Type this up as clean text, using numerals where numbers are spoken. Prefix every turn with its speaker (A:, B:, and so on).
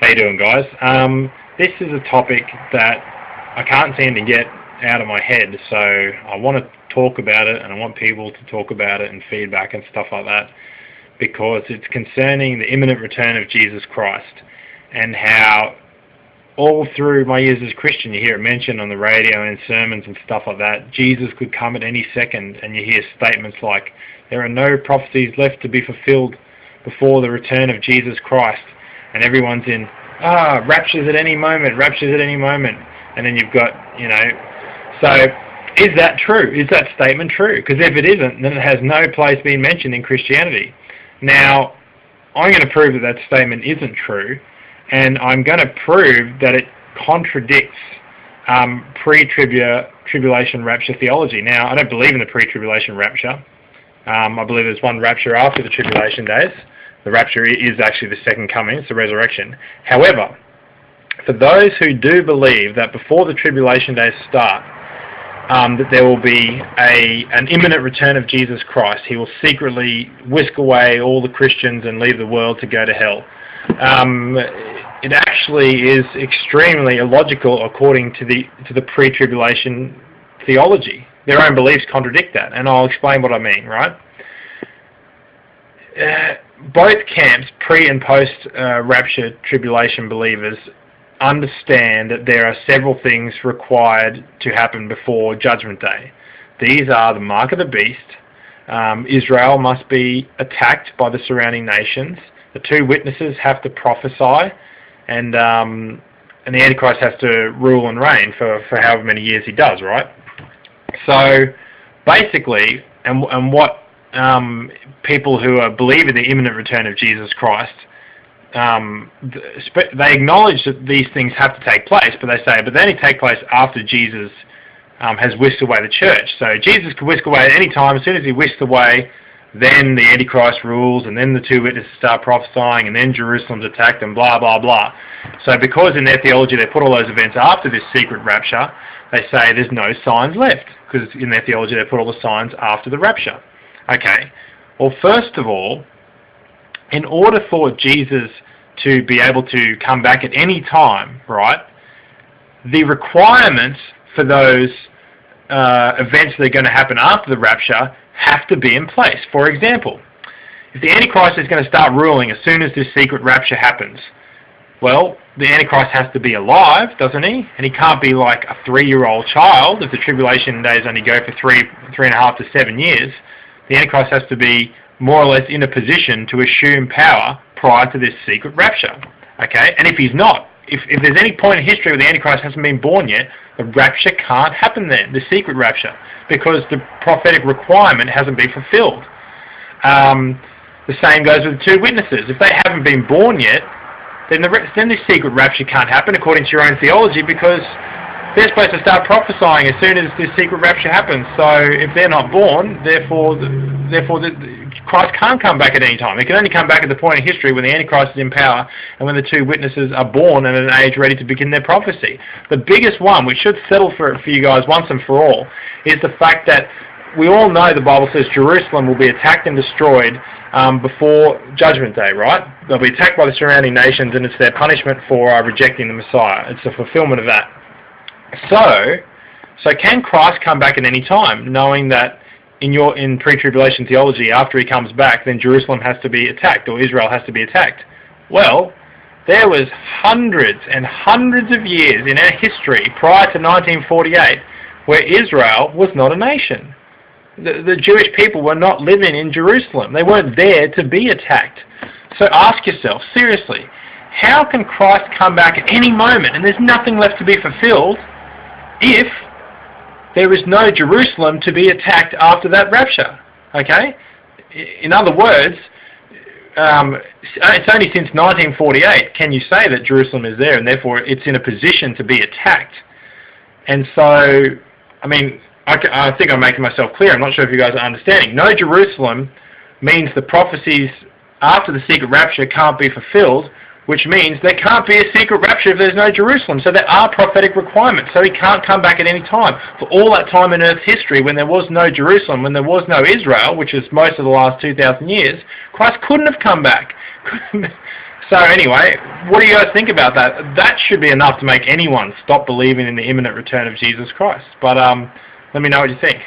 A: How you doing, guys? This is a topic that I can't seem to get out of my head, so I want to talk about it, and I want people to talk about it and feedback and stuff like that, because it's concerning the imminent return of Jesus Christ, and how all through my years as a Christian you hear it mentioned on the radio and sermons and stuff like that. Jesus could come at any second, and you hear statements like, there are no prophecies left to be fulfilled before the return of Jesus Christ. And everyone's in, rapture's at any moment, rapture's at any moment. And then you've got, so is that true? Is that statement true? Because if it isn't, then it has no place being mentioned in Christianity. Now, I'm going to prove that that statement isn't true, and I'm going to prove that it contradicts pre-tribulation rapture theology. Now, I don't believe in the pre-tribulation rapture. I believe there's one rapture after the tribulation days. The rapture is actually the second coming, it's the resurrection. However, for those who do believe that before the tribulation days start, that there will be an imminent return of Jesus Christ. He will secretly whisk away all the Christians and leave the world to go to hell. It actually is extremely illogical according to the pre-tribulation theology. Their own beliefs contradict that, and I'll explain what I mean, right? Both camps, pre- and post-rapture tribulation believers, understand that there are several things required to happen before Judgment Day. These are the mark of the beast. Israel must be attacked by the surrounding nations. The two witnesses have to prophesy, and the Antichrist has to rule and reign for however many years he does, right? So, basically, and what people who believe in the imminent return of Jesus Christ, they acknowledge that these things have to take place, but they say, but they only take place after Jesus has whisked away the church. So Jesus could whisk away at any time. As soon as he whisks away, then the Antichrist rules, and then the two witnesses start prophesying, and then Jerusalem's attacked, and blah, blah, blah. So because in their theology they put all those events after this secret rapture, they say there's no signs left, because in their theology they put all the signs after the rapture. Okay, well, first of all, in order for Jesus to be able to come back at any time, right, the requirements for those events that are going to happen after the rapture have to be in place. For example, if the Antichrist is going to start ruling as soon as this secret rapture happens, well, the Antichrist has to be alive, doesn't he? And he can't be like a 3-year-old child. If the tribulation days only go for 3.5 to 7 years, the Antichrist has to be more or less in a position to assume power prior to this secret rapture. Okay? And if he's not, if there's any point in history where the Antichrist hasn't been born yet, the rapture can't happen then, the secret rapture, because the prophetic requirement hasn't been fulfilled. The same goes with the two witnesses. If they haven't been born yet, then this secret rapture can't happen according to your own theology, because they're supposed to start prophesying as soon as this secret rapture happens. So if they're not born, therefore Christ can't come back at any time. He can only come back at the point in history when the Antichrist is in power and when the two witnesses are born and at an age ready to begin their prophecy. The biggest one, which should settle for you guys once and for all, is the fact that we all know the Bible says Jerusalem will be attacked and destroyed before Judgment Day, right? They'll be attacked by the surrounding nations, and it's their punishment for rejecting the Messiah. It's a fulfillment of that. So can Christ come back at any time, knowing that in pre-tribulation theology, after he comes back, then Jerusalem has to be attacked, or Israel has to be attacked? Well, there was hundreds and hundreds of years in our history prior to 1948 where Israel was not a nation. The Jewish people were not living in Jerusalem. They weren't there to be attacked. So ask yourself, seriously, how can Christ come back at any moment and there's nothing left to be fulfilled if there is no Jerusalem to be attacked after that rapture? Okay? In other words, it's only since 1948 can you say that Jerusalem is there, and therefore it's in a position to be attacked. And so, I mean, I think I'm making myself clear. I'm not sure if you guys are understanding. No Jerusalem means the prophecies after the secret rapture can't be fulfilled, which means there can't be a secret rapture if there's no Jerusalem. So there are prophetic requirements. So he can't come back at any time. For all that time in Earth's history, when there was no Jerusalem, when there was no Israel, which is most of the last 2,000 years, Christ couldn't have come back. So anyway, what do you guys think about that? That should be enough to make anyone stop believing in the imminent return of Jesus Christ. But let me know what you think.